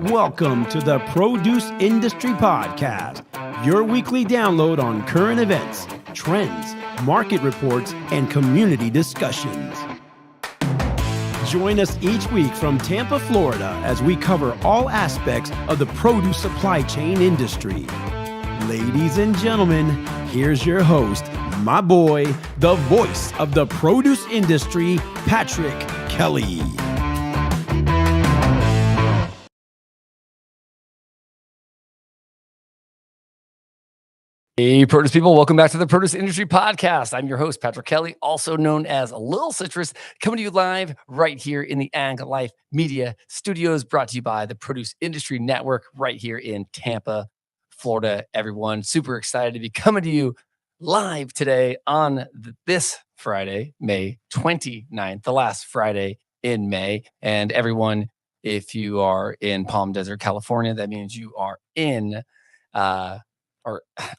Welcome to the Produce Industry Podcast, your weekly download on current events, trends, market reports, and community discussions. Join us each week from Tampa, Florida, as we cover all aspects of the produce supply chain industry. Ladies and gentlemen, here's your host, my boy, the voice of the produce industry, Patrick Kelly. Hey, produce people, welcome back to the Produce Industry Podcast. I'm your host, Patrick Kelly, also known as Lil Citrus, coming to you live right here in the Ag Life Media Studios, brought to you by the Produce Industry Network right here in Tampa, Florida. Everyone, super excited to be coming to you live today on this Friday, May 29th, the last Friday in May. And everyone, if you are in Palm Desert, California, that means you are in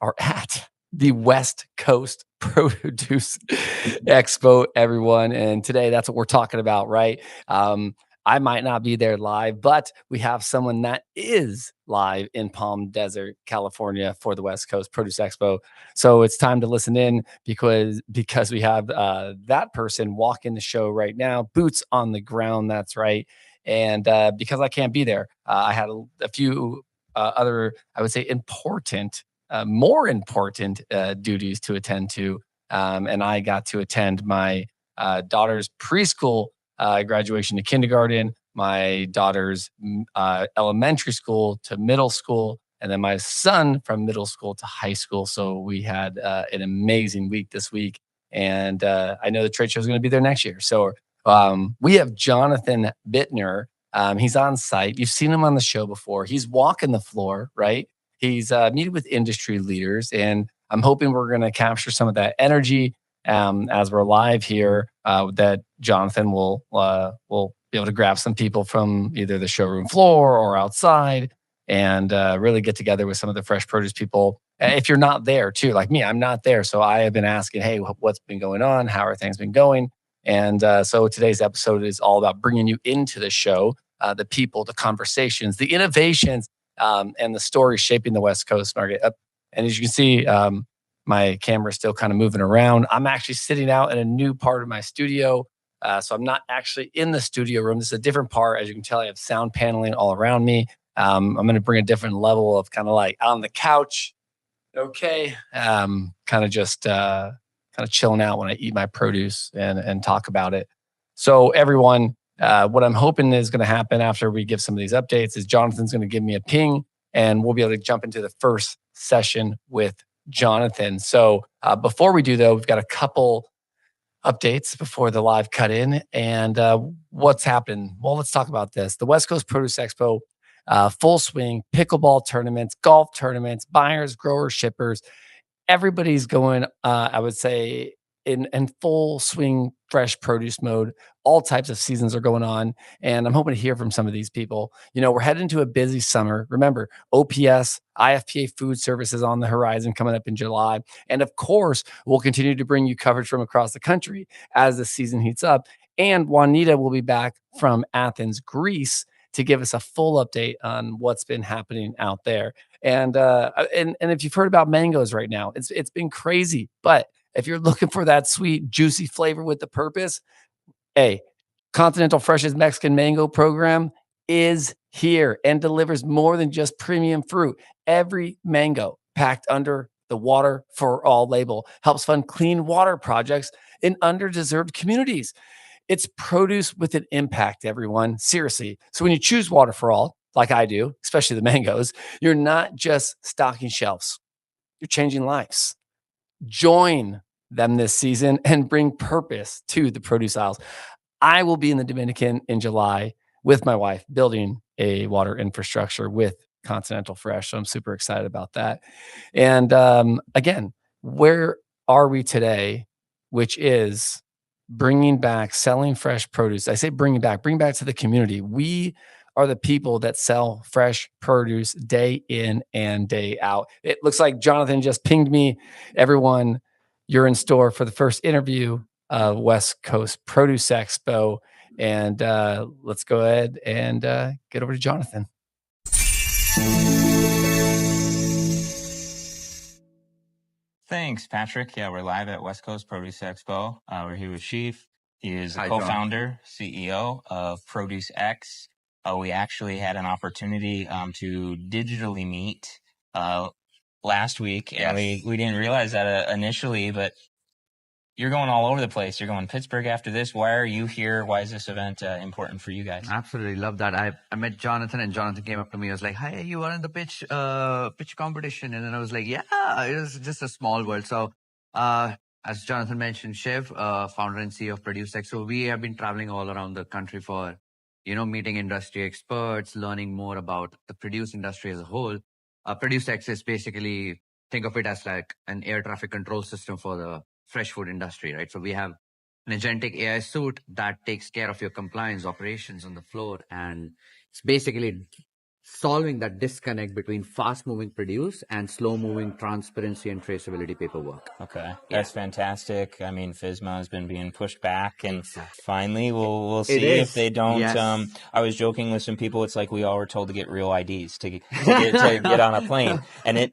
are at the West Coast Produce Expo, everyone. And today, that's what we're talking about, right? I might not be there live, but we have someone that is live in Palm Desert, California for the West Coast Produce Expo. So it's time to listen in because we have that person walking the show right now, boots on the ground. That's right. And because I can't be there, I had a few other, I would say, more important duties to attend to. And I got to attend my daughter's preschool graduation to kindergarten, my daughter's elementary school to middle school, and then my son from middle school to high school. So we had an amazing week this week. And I know the trade show is going to be there next year. So we have Jonathan Buettner. He's on site. You've seen him on the show before. He's walking the floor, right? He's meeting with industry leaders, and I'm hoping we're going to capture some of that energy as we're live here. That Jonathan will be able to grab some people from either the showroom floor or outside, and really get together with some of the fresh produce people. If you're not there, too, like me, I'm not there, so I have been asking, hey, what's been going on? How are things been going? And so today's episode is all about bringing you into the show, the people, the conversations, the innovations. And the story shaping the West Coast market. And as you can see, my camera is still kind of moving around. I'm actually sitting out in a new part of my studio. So I'm not actually in the studio room. This is a different part. As you can tell, I have sound paneling all around me. I'm going to bring a different level of kind of like on the couch. Okay. Kind of just kind of chilling out when I eat my produce and talk about it. So everyone, what I'm hoping is going to happen after we give some of these updates is Jonathan's going to give me a ping and we'll be able to jump into the first session with Jonathan. So before we do, though, we've got a couple updates before the live cut in. And what's happened? Well, let's talk about this. The West Coast Produce Expo, full swing, pickleball tournaments, golf tournaments, buyers, growers, shippers. Everybody's going, I would say, in full swing fresh produce mode. All types of seasons are going on, and I'm hoping to hear from some of these people. You know, we're heading into a busy summer. Remember, OPS, IFPA food services on the horizon coming up in July. And of course, we'll continue to bring you coverage from across the country as the season heats up. And Juanita will be back from Athens, Greece, to give us a full update on what's been happening out there. And if you've heard about mangoes right now, it's been crazy. But if you're looking for that sweet, juicy flavor with the purpose, hey, Continental Fresh's Mexican Mango program is here and delivers more than just premium fruit. Every mango packed under the Water for All label helps fund clean water projects in underdeserved communities. It's produce with an impact, everyone. Seriously. So when you choose Water for All, like I do, especially the mangoes, you're not just stocking shelves. You're changing lives. Join them this season and bring purpose to the produce aisles. I will be in the Dominican in July with my wife building a water infrastructure with Continental Fresh. So I'm super excited about that. And again, where are we today? Which is bringing back selling fresh produce. I say bring back to the community. We are the people that sell fresh produce day in and day out. It looks like Jonathan just pinged me. Everyone, you're in store for the first interview of West Coast Produce Expo. And let's go ahead and get over to Jonathan. Thanks, Patrick. Yeah, we're live at West Coast Produce Expo. We're here with Sheaf. He is the Hi, John. co-founder, CEO of Produce X. We actually had an opportunity to digitally meet last week, and Yes. we didn't realize that initially, but you're going all over the place. You're going Pittsburgh after this. Why are you here? Why is this event important for you guys? Absolutely love that. I met Jonathan, and Jonathan came up to me. I was like, "Hi, you were in the pitch competition," and then I was like, "Yeah, it was just a small world." So, as Jonathan mentioned, Shiv, founder and CEO of Produce X. So we have been traveling all around the country for, meeting industry experts, learning more about the produce industry as a whole. Produce X is basically, think of it as like an air traffic control system for the fresh food industry, right? So we have an agentic AI suite that takes care of your compliance operations on the floor. And it's basically solving that disconnect between fast moving produce and slow moving transparency and traceability paperwork. Okay, that's fantastic. I mean, FSMA has been being pushed back, and finally we'll see if they don't. Yes. I was joking with some people. It's like we all were told to get real IDs to get on a plane, and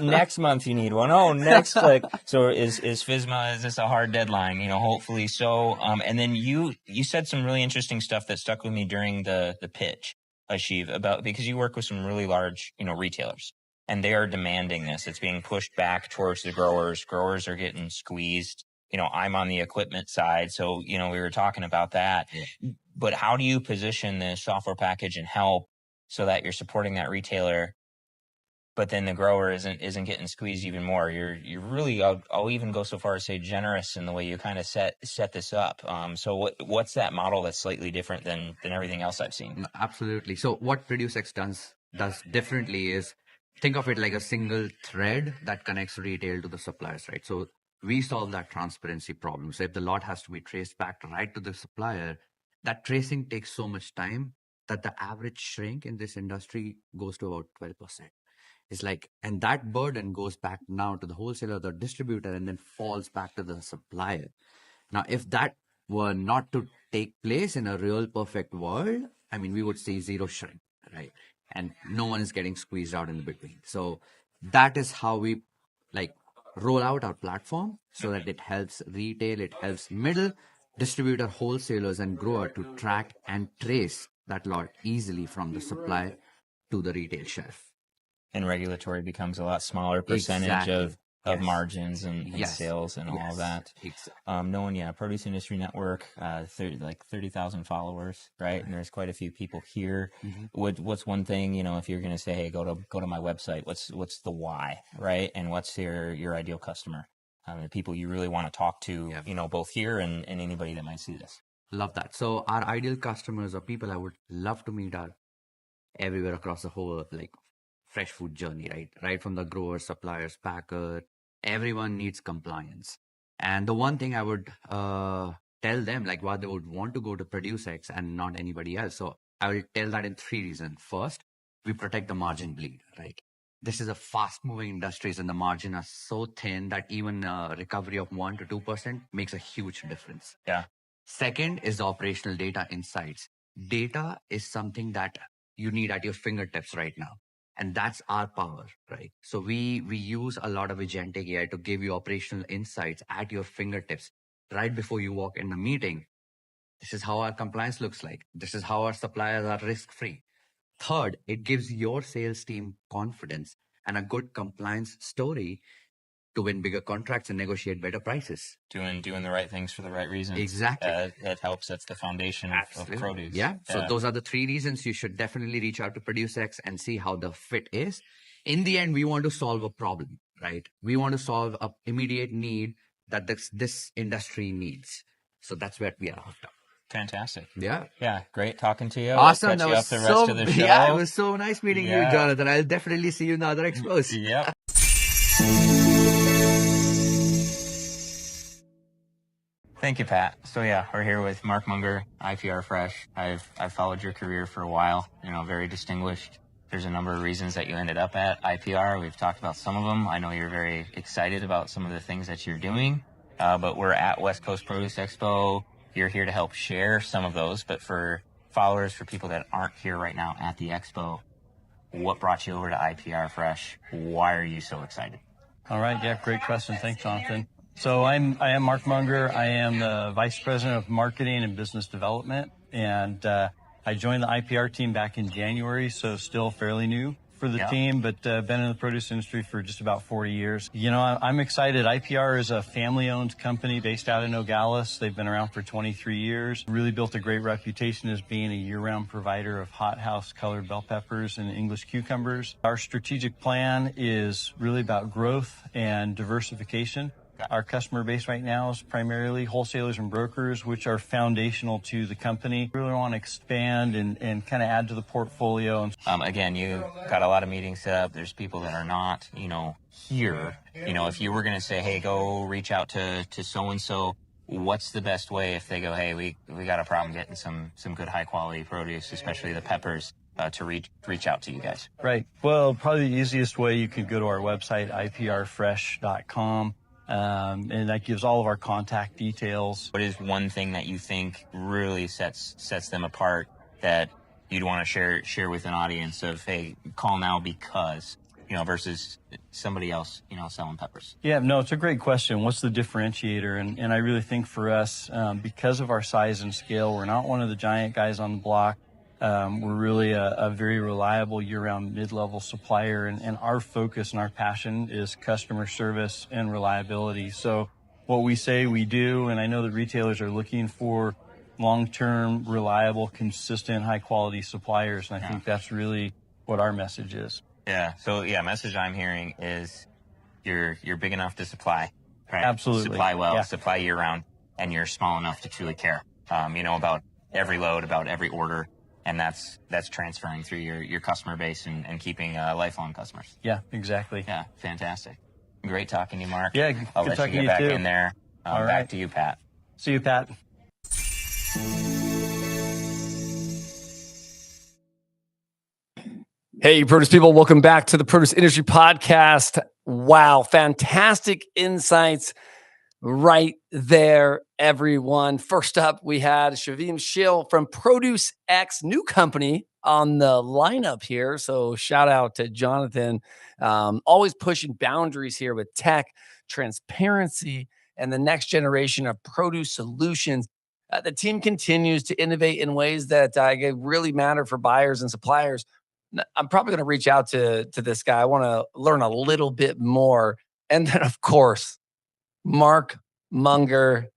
next month you need one. Oh, next click. So is FSMA, is this a hard deadline? Hopefully so. And then you said some really interesting stuff that stuck with me during the pitch, Ashiv, because you work with some really large, retailers, and they are demanding this. It's being pushed back towards the growers. Growers are getting squeezed. I'm on the equipment side, so, we were talking about that. Yeah. But how do you position the software package and help so that you're supporting that retailer, but then the grower isn't getting squeezed even more? You're really, I'll even go so far as say generous in the way you kind of set this up. So what's that model that's slightly different than everything else I've seen? Absolutely. So what ProduceX does differently is, think of it like a single thread that connects retail to the suppliers, right? So we solve that transparency problem. So if the lot has to be traced back right to the supplier, that tracing takes so much time that the average shrink in this industry goes to about 12%. It's like, and that burden goes back now to the wholesaler, the distributor, and then falls back to the supplier. Now, if that were not to take place in a real perfect world, I mean, we would see zero shrink, right? And no one is getting squeezed out in the between. So that is how we roll out our platform, so that it helps retail, it helps middle, distributor, wholesalers, and grower to track and trace that lot easily from the supply to the retail shelf. And regulatory becomes a lot smaller percentage Exactly. of Yes. margins and Yes. sales and all Yes. of that. Exactly. Produce Industry Network, 30,000 followers, right? And there's quite a few people here. Mhm. What's one thing, if you're going to say, hey, go to my website, what's the why, right? And what's your ideal customer? The people you really want to talk to, Yep. both here and anybody that might see this. Love that. So our ideal customers are people I would love to meet are everywhere across the whole fresh food journey, right? Right from the grower, suppliers, packer, everyone needs compliance. And the one thing I would tell them, like why they would want to go to Produce X and not anybody else. So I will tell that in 3 reasons. First, we protect the margin bleed, right? This is a fast moving industry, and the margin are so thin that even a recovery of 1 to 2% makes a huge difference. Yeah. Second is the operational data insights. Data is something that you need at your fingertips right now. And that's our power, right? So we use a lot of agentic AI to give you operational insights at your fingertips right before you walk in the meeting. This is how our compliance looks like. This is how our suppliers are risk-free. Third, it gives your sales team confidence and a good compliance story to win bigger contracts and negotiate better prices. Doing the right things for the right reasons. Exactly. That helps. That's the foundation of produce. Yeah. So those are the 3 reasons you should definitely reach out to ProduceX and see how the fit is. In the end, we want to solve a problem, right? We want to solve an immediate need that this industry needs. So that's where we are hooked up. Fantastic. Yeah. Yeah. Great talking to you. Awesome. We'll catch That you was up the rest of the show. Yeah, it was so nice meeting you, Yeah. Jonathan. I'll definitely see you in the other expos. Yep. Thank you, Pat. So yeah, we're here with Mark Munger, IPR Fresh. I've followed your career for a while. Very distinguished. There's a number of reasons that you ended up at IPR. We've talked about some of them. I know you're very excited about some of the things that you're doing. But we're at West Coast Produce Expo. You're here to help share some of those. But for followers, for people that aren't here right now at the expo, What brought you over to IPR Fresh? Why are you so excited? All right. Yeah, great question. Thanks, Jonathan. So I am Mark Munger. I am the Vice President of Marketing and Business Development. And I joined the IPR team back in January, so still fairly new for the team, but been in the produce industry for just about 40 years. You know, I'm excited. IPR is a family-owned company based out in Nogales. They've been around for 23 years. Really built a great reputation as being a year-round provider of hothouse colored bell peppers and English cucumbers. Our strategic plan is really about growth and diversification. Our customer base right now is primarily wholesalers and brokers, which are foundational to the company. We really want to expand and kind of add to the portfolio. Again, you got a lot of meetings set up. There's people that are not, here. If you were going to say, hey, go reach out to so-and-so, what's the best way if they go, hey, we got a problem getting some good high quality produce, especially the peppers, to reach out to you guys? Right. Well, probably the easiest way, you could go to our website, iprfresh.com. And that gives all of our contact details. What is one thing that you think really sets them apart that you'd want to share with an audience of, hey, call now because, versus somebody else, selling peppers? Yeah, no, it's a great question. What's the differentiator? And I really think for us, because of our size and scale, we're not one of the giant guys on the block. We're really a very reliable year-round mid-level supplier, and our focus and our passion is customer service and reliability. So what we say we do, and I know that retailers are looking for long-term, reliable, consistent, high-quality suppliers, and I think that's really what our message is. Yeah. So message I'm hearing is you're big enough to supply, right? Absolutely. Supply well, supply year-round, and you're small enough to truly care, about every load, about every order. And that's transferring through your customer base and keeping lifelong customers. Yeah, exactly. Yeah, fantastic. Great talking to you, Mark. Yeah, I'll good let you talking to get you back too. in there. All right. Back to you, Pat. See you, Pat. Hey, produce people, welcome back to the Produce Industry Podcast. Wow, fantastic insights right there, everyone. First up, we had Shavim Shil from Produce X, new company on the lineup here. So shout out to Jonathan, always pushing boundaries here with tech, transparency, and the next generation of produce solutions. The team continues to innovate in ways that really matter for buyers and suppliers. I'm probably going to reach out to this guy. I want to learn a little bit more. And then, of course, Mark Munger,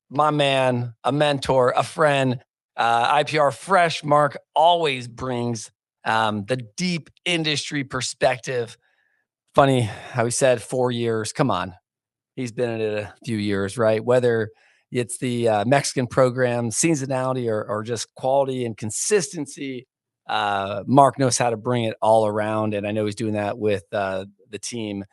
my man, a mentor, a friend, IPR Fresh. Mark always brings the deep industry perspective. Funny how he said 4 years. Come on. He's been in it a few years, right? Whether it's the Mexican program, seasonality, or just quality and consistency, Mark knows how to bring it all around. And I know he's doing that with the team.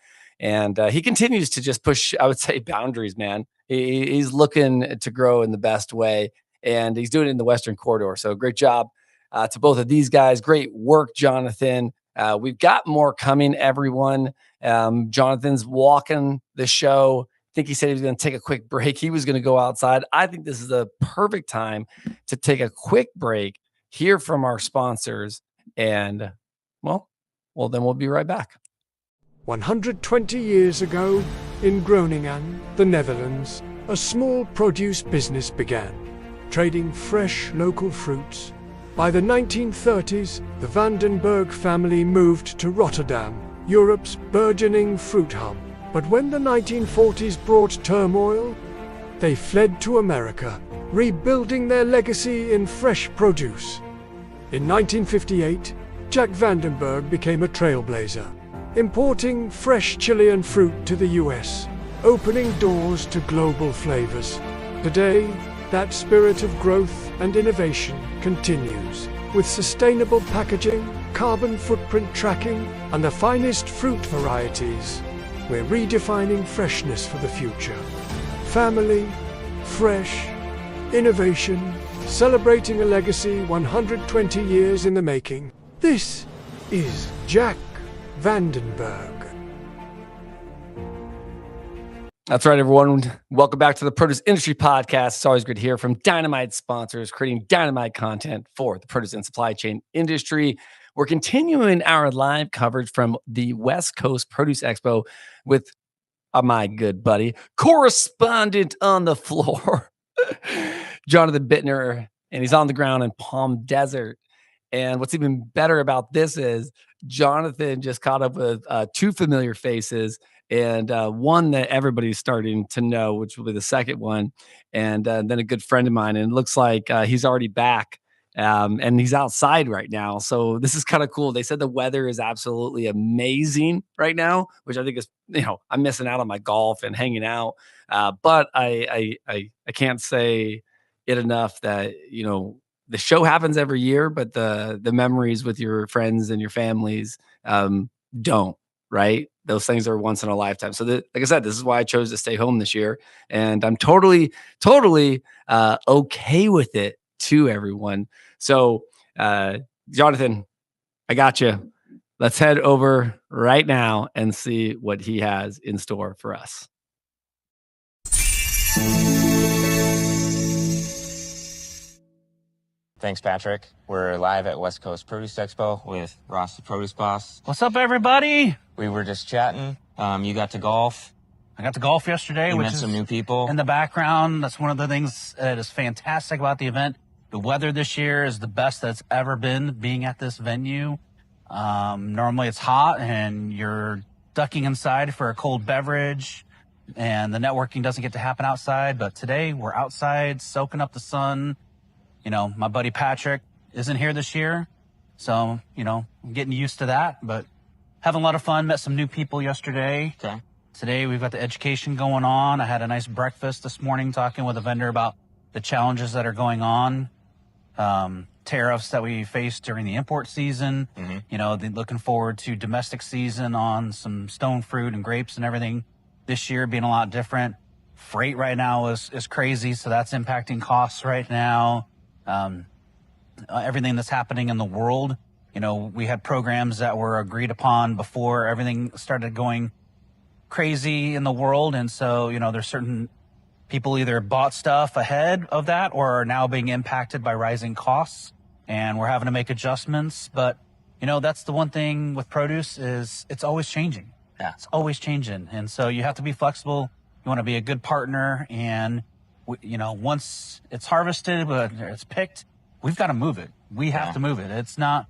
And he continues to just push, I would say, boundaries, man. He's looking to grow in the best way, and he's doing it in the Western Corridor. So great job to both of these guys. Great work, Jonathan. We've got more coming, everyone. Jonathan's walking the show. I think he said he was going to take a quick break. He was going to go outside. I think this is the perfect time to take a quick break, hear from our sponsors, and, well, then we'll be right back. 120 years ago, in Groningen, the Netherlands, a small produce business began, trading fresh local fruits. By the 1930s, the Vandenberg family moved to Rotterdam, Europe's burgeoning fruit hub. But when the 1940s brought turmoil, they fled to America, rebuilding their legacy in fresh produce. In 1958, Jack Vandenberg became a trailblazer, importing fresh Chilean fruit to the US, opening doors to global flavors. Today, that spirit of growth and innovation continues, with sustainable packaging, carbon footprint tracking, and the finest fruit varieties. We're redefining freshness for the future. Family, fresh, innovation, celebrating a legacy 120 years in the making. This is Jack Vandenberg. That's right, everyone. Welcome back to the Produce Industry Podcast. It's always good to hear from Dynamite sponsors creating dynamite content for the produce and supply chain industry. We're continuing our live coverage from the West Coast Produce Expo with my good buddy, correspondent on the floor, Jonathan Buettner, and he's on the ground in Palm Desert. And what's even better about this is Jonathan just caught up with two familiar faces, and one that everybody's starting to know, which will be the second one, and then a good friend of mine. And it looks like he's already back, and he's outside right now. So this is kind of cool. They said the weather is absolutely amazing right now, which I think is, I'm missing out on my golf and hanging out. But I can't say it enough that, the show happens every year, but the memories with your friends and your families don't, right? Those things are once in a lifetime. So like I said, this is why I chose to stay home this year. And I'm totally okay with it too, everyone. So Jonathan, I got you. Let's head over right now and see what he has in store for us. Thanks, Patrick. We're live at West Coast Produce Expo with Ross, the produce boss. What's up, everybody? We were just chatting. You got to golf. I got to golf yesterday, Met some new people in the background. That's one of the things that is fantastic about the event. The weather this year is the best that's ever been being at this venue. Normally it's hot and you're ducking inside for a cold beverage and the networking doesn't get to happen outside. But today we're outside soaking up the sun. My buddy Patrick isn't here this year, so, I'm getting used to that, but having a lot of fun. Met some new people yesterday. Okay. Today we've got the education going on. I had a nice breakfast this morning talking with a vendor about the challenges that are going on, tariffs that we faced during the import season. Looking forward to domestic season on some stone fruit and grapes and everything this year being a lot different. Freight right now is crazy, so that's impacting costs right now. Everything that's happening in the world. We had programs that were agreed upon before everything started going crazy in the world. And so, there's certain people either bought stuff ahead of that or are now being impacted by rising costs. And we're having to make adjustments. But, that's the one thing with produce is it's always changing. Yeah. It's always changing. And so you have to be flexible. You want to be a good partner. And, once it's harvested, but it's picked, we've got to move it. We have to move it. It's not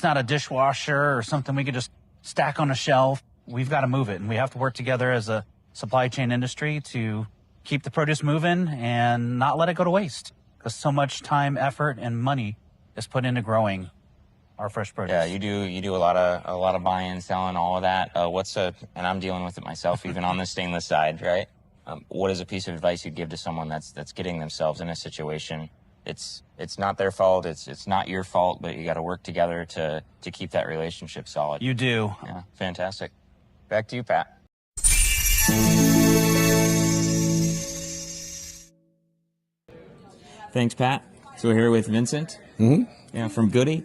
a dishwasher or something we could just stack on a shelf. We've got to move it. And we have to work together as a supply chain industry to keep the produce moving and not let it go to waste. Because so much time, effort, and money is put into growing our fresh produce. Yeah, you do a lot of buying, selling, all of that. And I'm dealing with it myself, even on the stainless side, right? What is a piece of advice you'd give to someone that's getting themselves in a situation? It's not their fault. It's not your fault, but you got to work together to keep that relationship solid. You do. Yeah, fantastic. Back to you, Pat. Thanks, Pat. So we're here with Vincent. From Goody.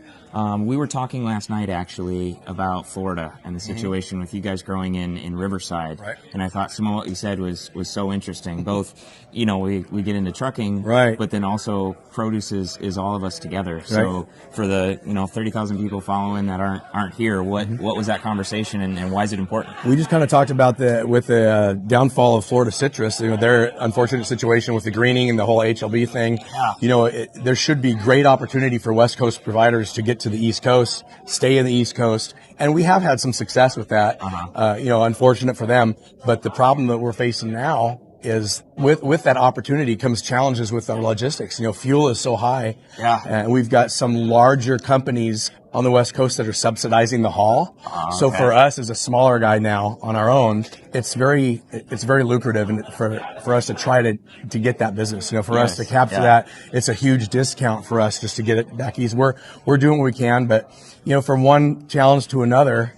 We were talking last night, actually, about Florida and the situation with you guys growing in Riverside. Right. And I thought some of what you said was so interesting. Both, we get into trucking, right, but then also produce is all of us together. So for the 30,000 people following that aren't here, what was that conversation and why is it important? We just kind of talked about the downfall of Florida citrus, their unfortunate situation with the greening and the whole HLB thing. Yeah. There should be great opportunity for West Coast providers to get to the East Coast, stay in the East Coast, and we have had some success with that. Unfortunate for them, but the problem that we're facing now is with that opportunity comes challenges with our logistics. Fuel is so high, and we've got some larger companies on the West Coast that are subsidizing the haul. So for us as a smaller guy now on our own, it's very lucrative and for us to try to get that business. For us to capture that, it's a huge discount for us just to get it back east. We're doing what we can, but from one challenge to another,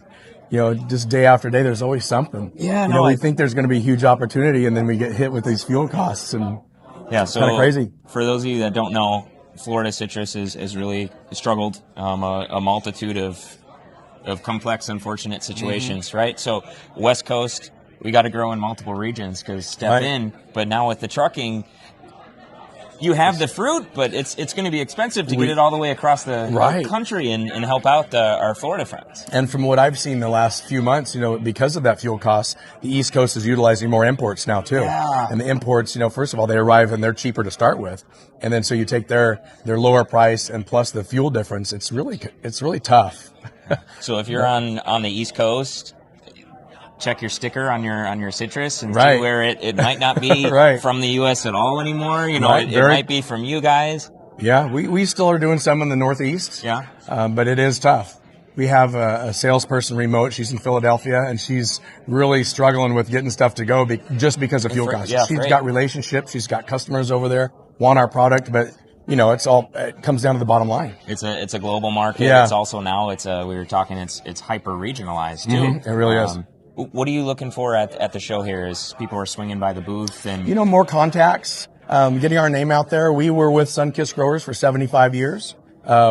just day after day, there's always something. We think there's going to be a huge opportunity, and then we get hit with these fuel costs, and so kind of crazy. For those of you that don't know, Florida citrus has really struggled, a multitude of complex, unfortunate situations, right? So West Coast, we got to grow in multiple regions because step in, but now with the trucking, you have the fruit, but it's going to be expensive to get it all the way across the country and help out our Florida friends. And from what I've seen the last few months, because of that fuel cost, the East Coast is utilizing more imports now too. Yeah. And the imports, first of all, they arrive and they're cheaper to start with. And then so you take their lower price and plus the fuel difference, it's really tough. So if you're on the East Coast, check your sticker on your citrus and see where it might not be from the U.S. at all anymore. It might be from you guys. Yeah, we still are doing some in the Northeast. Yeah. But it is tough. We have a salesperson remote. She's in Philadelphia, and she's really struggling with getting stuff to go just because of fuel costs. Yeah, she's got relationships. She's got customers over there, want our product, but it comes down to the bottom line. It's a global market. Yeah. It's also now we were talking, it's hyper regionalized too. Mm-hmm. It really is. What are you looking for at the show here as people are swinging by the booth? And more contacts, getting our name out there. We were with Sunkist Growers for 75 years.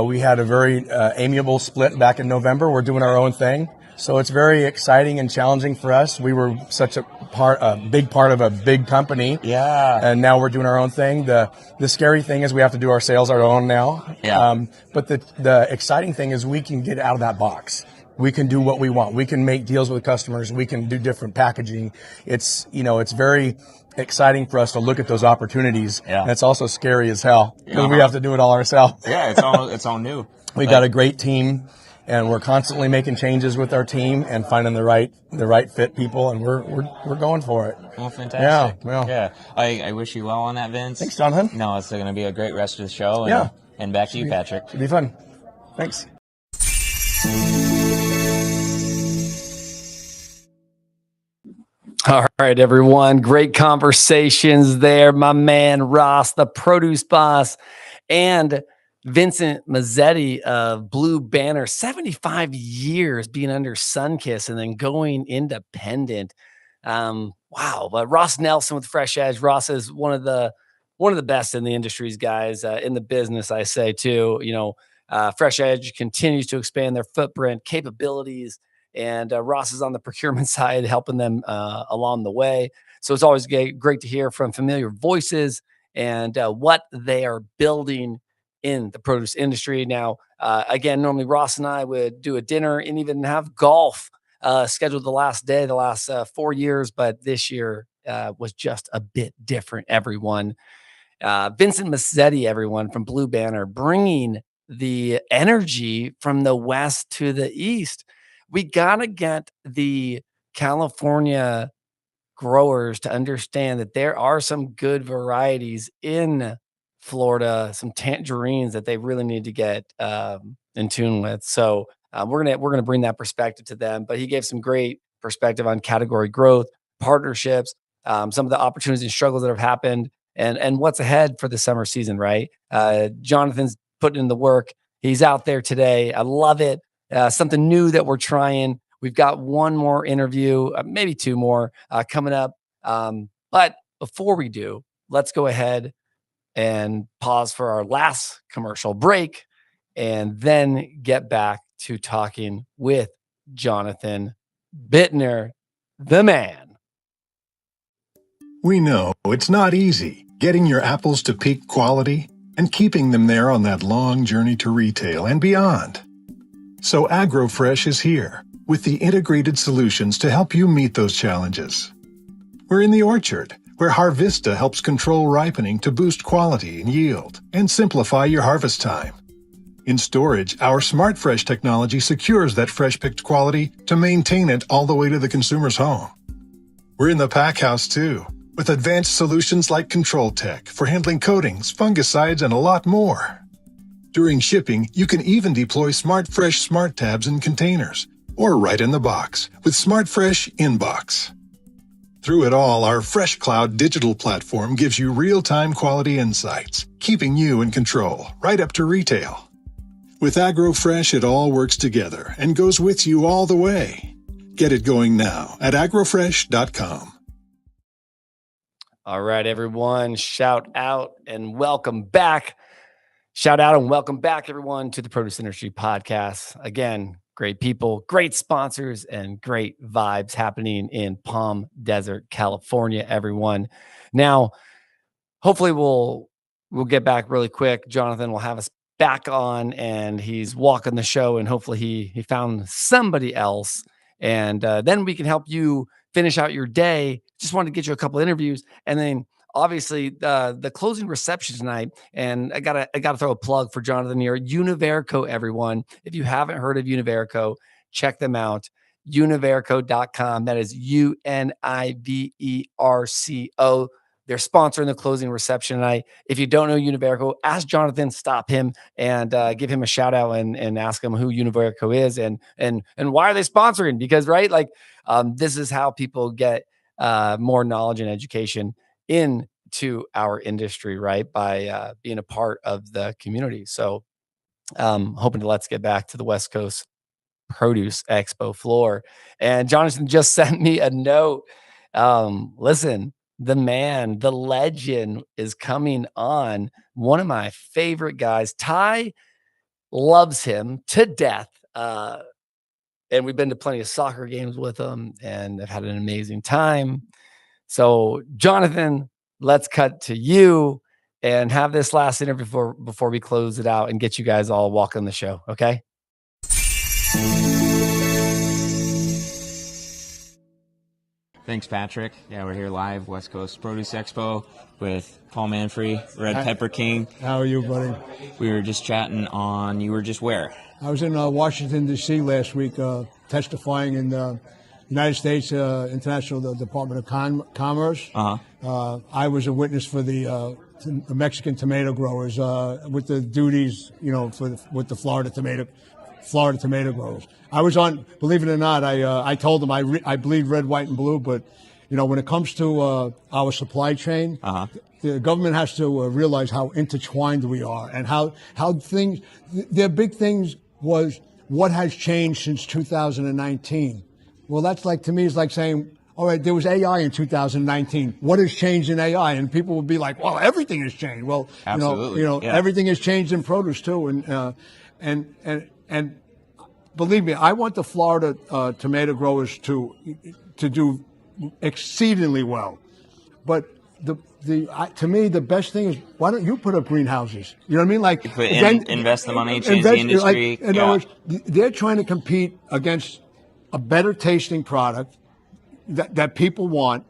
We had a very amiable split back in November. We're doing our own thing. So it's very exciting and challenging for us. We were such a big part of a big company. Yeah. And now we're doing our own thing. The scary thing is we have to do our sales our own now. Yeah. But the exciting thing is we can get out of that box. We can do what we want. We can make deals with customers. We can do different packaging. It's very exciting for us to look at those opportunities. Yeah. And it's also scary as hell because we have to do it all ourselves. Yeah, it's all new. We got a great team, and we're constantly making changes with our team and finding the right fit people, and we're going for it. Well, fantastic. Yeah. I wish you well on that, Vince. Thanks, Jonathan. No, it's going to be a great rest of the show. And back to you, Patrick. Should be fun. Thanks. All right, everyone. Great conversations there. My man, Ross, the produce boss, and Vincent Mazzetti of Blue Banner, 75 years being under Sunkist and then going independent. Wow. But Ross Nelson with Fresh Edge. Ross is one of the best in the industries, guys, in the business, I say too. Fresh Edge continues to expand their footprint, capabilities, and Ross is on the procurement side, helping them along the way. So it's always great to hear from familiar voices and what they are building in the produce industry. Now, again, normally Ross and I would do a dinner and even have golf scheduled the last 4 years, but this year was just a bit different, everyone. Vincent Mazzetti, everyone, from Blue Banner, bringing the energy from the west to the east. We got to get the California growers to understand that there are some good varieties in Florida, some tangerines that they really need to get in tune with. So we're gonna bring that perspective to them. But he gave some great perspective on category growth, partnerships, some of the opportunities and struggles that have happened, and what's ahead for the summer season. Right, Jonathan's putting in the work. He's out there today. I love it. Something new that we're trying. We've got one more interview, maybe two more coming up. But before we do, let's go ahead and pause for our last commercial break and then get back to talking with Jonathan Buettner, the man. We know it's not easy getting your apples to peak quality and keeping them there on that long journey to retail and beyond. So AgroFresh is here with the integrated solutions to help you meet those challenges. We're in the orchard, where Harvista helps control ripening to boost quality and yield and simplify your harvest time. In storage, our SmartFresh technology secures that fresh-picked quality to maintain it all the way to the consumer's home. We're in the pack house too, with advanced solutions like Control Tech for handling coatings, fungicides, and a lot more. During shipping, you can even deploy SmartFresh Smart Tabs in containers, or right in the box with SmartFresh Inbox. Through it all, our FreshCloud digital platform gives you real-time quality insights, keeping you in control, right up to retail. With AgroFresh, it all works together and goes with you all the way. Get it going now at agrofresh.com. All right, everyone. Shout out and welcome back. Shout out and welcome back, everyone, to the Produce Industry Podcast. Again, great people, great sponsors, and great vibes happening in Palm Desert, California, everyone. Now, hopefully we'll we'll get back really quick. Jonathan will have us back on, and he's walking the show, and hopefully he found somebody else. And then we can help you finish out your day. Just wanted to get you a couple interviews, and then obviously the closing reception tonight. And I gotta throw a plug for Jonathan here. Univerco, everyone. If you haven't heard of Univerco, check them out. Univerco.com. That is Univerco. They're sponsoring the closing reception tonight. If you don't know Univerco, ask Jonathan, stop him, and give him a shout out and ask him who Univerco is and why are they sponsoring? Because this is how people get more knowledge and education into our industry, right? By being a part of the community. So hoping to let's get back to the West Coast Produce Expo floor. And Jonathan just sent me a note. Listen, the man, the legend is coming on. One of my favorite guys. Ty loves him to death. And we've been to plenty of soccer games with him and have had an amazing time. So, Jonathan, let's cut to you and have this last interview before we close it out and get you guys all walking the show. Okay. Thanks, Patrick. Yeah, we're here live, West Coast Produce Expo with Paul Manfrey, Red Pepper King. How are you, buddy? We were just chatting on, you were just where? I was in Washington, D.C. last week testifying in the United States International Department of Commerce. I was a witness for the Mexican tomato growers with the duties, with the Florida tomato growers. I was on, believe it or not, I told them I bleed red, white, and blue, but, when it comes to our supply chain, the government has to realize how intertwined we are and how things, their big things was what has changed since 2019. Well, that's to me, is like saying, all right, there was AI in 2019. What has changed in AI? And people would be like, well, everything has changed. Well, absolutely. Everything has changed in produce too. And believe me, I want the Florida tomato growers to do exceedingly well. But to me, the best thing is, why don't you put up greenhouses? You know what I mean? Invest the money, change the industry. In other words, they're trying to compete against a better tasting product that people want.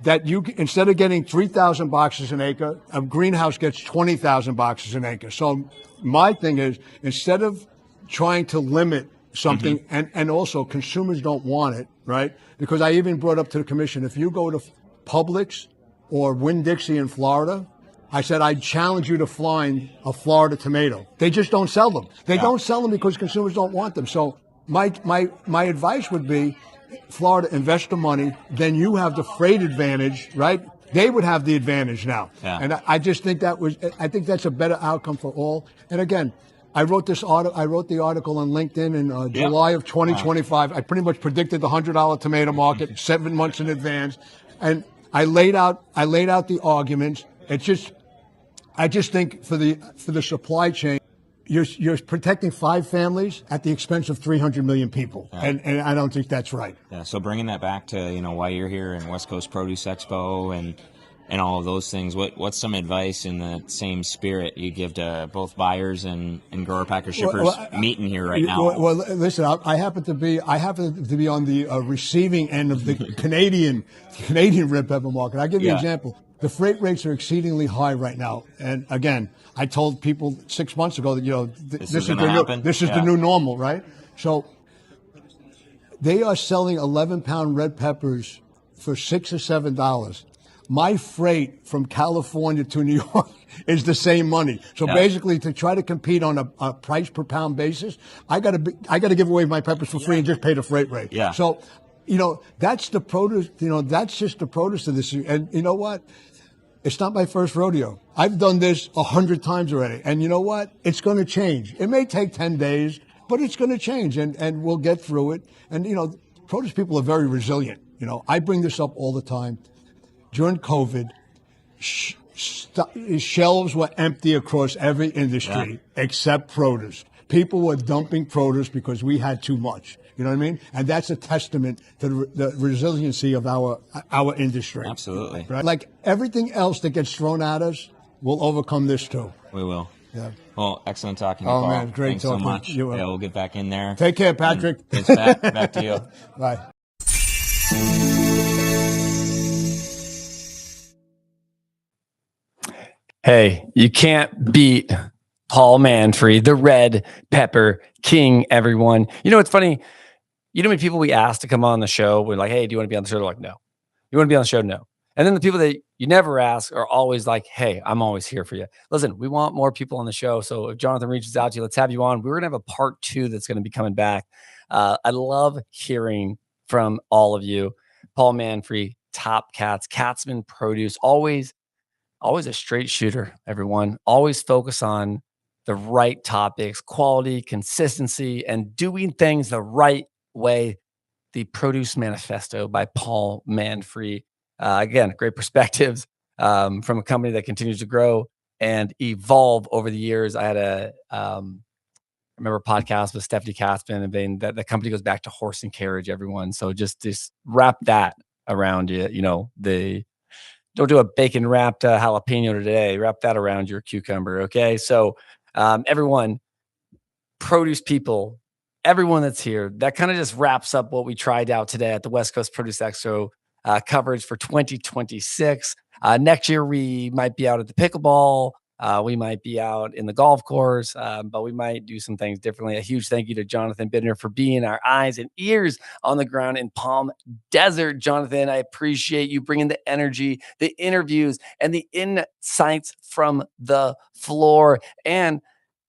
That you, instead of getting 3,000 boxes an acre, a greenhouse gets 20,000 boxes an acre. So my thing is, instead of trying to limit something, and also consumers don't want it, right? Because I even brought up to the commission, if you go to Publix or Winn-Dixie in Florida, I said, I challenge you to find a Florida tomato. They just don't sell them. They don't sell them because consumers don't want them. So my advice would be, Florida, invest the money, then you have the freight advantage, right? They would have the advantage now. Yeah. And I just think I think that's a better outcome for all. And again, I wrote the article on LinkedIn in July of 2025. I pretty much predicted the $100 tomato market 7 months in advance. And I laid out the arguments. I just think for the supply chain, you're protecting 5 families at the expense of 300 million people, and I don't think that's right. Yeah. So bringing that back to why you're here in West Coast Produce Expo and all of those things, what's some advice in the same spirit you give to both buyers and grower packer shippers meeting here right now? Well, listen, I happen to be on the receiving end of the Canadian red pepper market. I'll give you an example. The freight rates are exceedingly high right now, and again, I told people 6 months ago that this is the new normal, right? So they are selling 11-pound red peppers for $6 or $7. My freight from California to New York is the same money. So basically, to try to compete on a price per pound basis, I got to give away my peppers for free and just pay the freight rate. Yeah. So, that's the produce. That's just the produce of this. And you know what? It's not my first rodeo. I've done this 100 times already. And you know what? It's going to change. It may take 10 days, but it's going to change, and we'll get through it. And produce people are very resilient. I bring this up all the time. During COVID, shelves were empty across every industry except produce. People were dumping produce because we had too much. You know what I mean? And that's a testament to the resiliency of our industry. Absolutely. Right? Like everything else that gets thrown at us, we'll overcome this too. We will. Yeah. Well, excellent talking to you, Oh, Paul. man, great Thanks so talking. much. You're Yeah, welcome. we'll get back in there. Take care, Patrick. It's back to you. Bye. Hey, you can't beat Paul Manfrey, the red pepper king, everyone. You know, it's funny. You know how many people we asked to come on the show? We're like, hey, do you want to be on the show? They're like, no. You want to be on the show? No. And then the people that you never ask are always like, hey, I'm always here for you. Listen, we want more people on the show. So if Jonathan reaches out to you, let's have you on. We're going to have a part 2 that's going to be coming back. I love hearing from all of you. Paul Manfrey, Top Cats, Catsman Produce, always a straight shooter, everyone. Always focus on the right topics, quality, consistency, and doing things the right way. The Produce Manifesto by Paul Manfrey. Again, great perspectives from a company that continues to grow and evolve over the years. I had a remember a podcast with Stephanie Katzman, and that the company goes back to horse and carriage, everyone. So just wrap that around you. You know, don't do a bacon wrapped jalapeno today. Wrap that around your cucumber. Okay. So everyone, produce people, everyone that's here, that kind of just wraps up what we tried out today at the West Coast Produce Expo coverage for 2026. Next year, we might be out at the pickleball. We might be out in the golf course, but we might do some things differently. A huge thank you to Jonathan Buettner for being our eyes and ears on the ground in Palm Desert. Jonathan, I appreciate you bringing the energy, the interviews, and the insights from the floor. And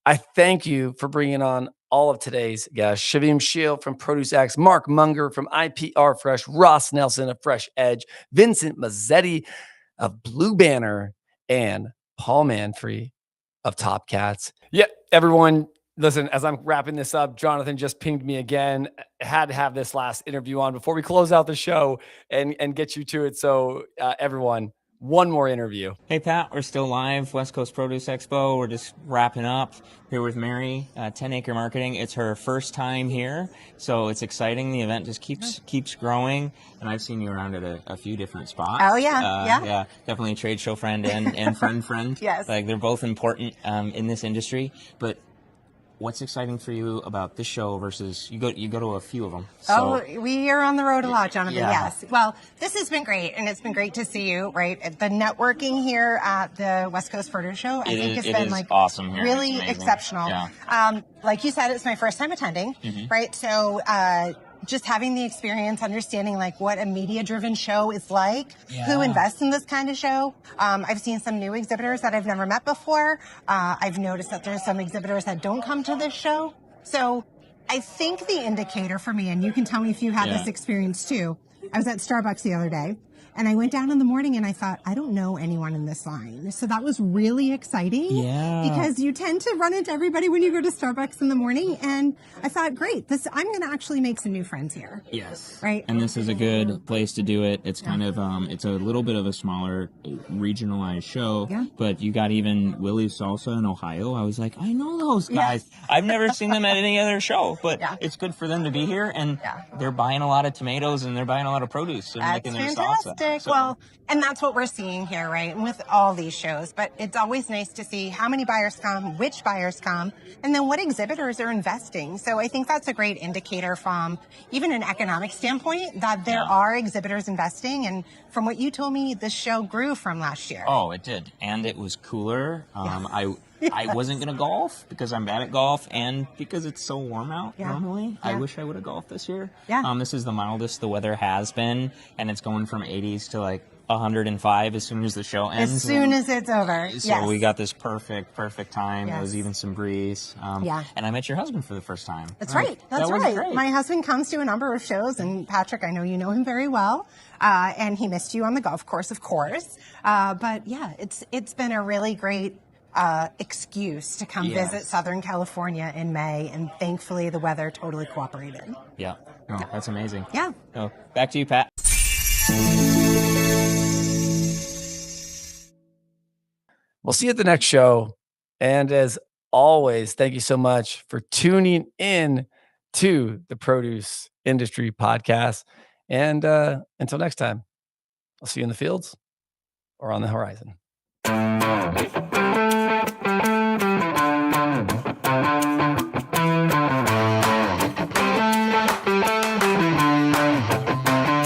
I thank you for bringing on all of today's guests: Shavim Shield from Produce X, Mark Munger from IPR Fresh, Ross Nelson of Fresh Edge, Vincent Mazzetti of Blue Banner, and Paul Manfrey of Top Cats. Yeah, everyone, listen, as I'm wrapping this up, Jonathan just pinged me again. Had to have this last interview on before we close out the show and get you to it. So everyone, one more interview. Hey, Pat, we're still live, West Coast Produce Expo. We're just wrapping up here with Mary, 10 Acre Marketing. It's her first time here, so it's exciting. The event just keeps growing, and I've seen you around at a few different spots. Oh, yeah. Yeah, definitely a trade show friend and friend. Yes. Like, they're both important in this industry, but what's exciting for you about this show versus you go to a few of them? So, we are on the road a lot, Jonathan. Yeah. Yes. Well, this has been great, and it's been great to see you. Right, the networking here at the West Coast Produce Show, I think has been like awesome here. really exceptional. Yeah. Like you said, it's my first time attending. Mm-hmm. Right, so. Just having the experience, understanding like what a media-driven show is like, who invests in this kind of show. I've seen some new exhibitors that I've never met before. I've noticed that there's some exhibitors that don't come to this show. So I think the indicator for me, and you can tell me if you had this experience too, I was at Starbucks the other day, and I went down in the morning and I thought, I don't know anyone in this line. So that was really exciting. Yeah. Because you tend to run into everybody when you go to Starbucks in the morning. And I thought, great, I'm going to actually make some new friends here. Yes. Right. And this is a good place to do it. It's kind of, it's a little bit of a smaller regionalized show, but you got even Willie's Salsa in Ohio. I was like, I know those guys. I've never seen them at any other show, but it's good for them to be here. And they're buying a lot of tomatoes and they're buying a lot of produce. And That's making their fantastic. salsa. So, well, and that's what we're seeing here, right? And with all these shows, but it's always nice to see how many buyers come, which buyers come, and then what exhibitors are investing. So I think that's a great indicator from even an economic standpoint that there are exhibitors investing. And from what you told me, the show grew from last year. Oh, it did. And it was cooler. I wasn't going to golf because I'm bad at golf and because it's so warm out normally. I wish I would have golfed this year. This is the mildest the weather has been, and it's going from 80s to like 105 as soon as the show ends. As soon as it's over. So we got this perfect time. There was even some breeze. And I met your husband for the first time. That's right. That's was right. great. My husband comes to a number of shows, and Patrick, I know you know him very well. And he missed you on the golf course, of course. But yeah, it's been a really great excuse to come visit Southern California in May, and thankfully the weather totally cooperated. Yeah. Oh, that's amazing. Yeah. So back to you, Pat. We'll see you at the next show. And as always, thank you so much for tuning in to the Produce Industry Podcast. And until next time, I'll see you in the fields or on the horizon. right?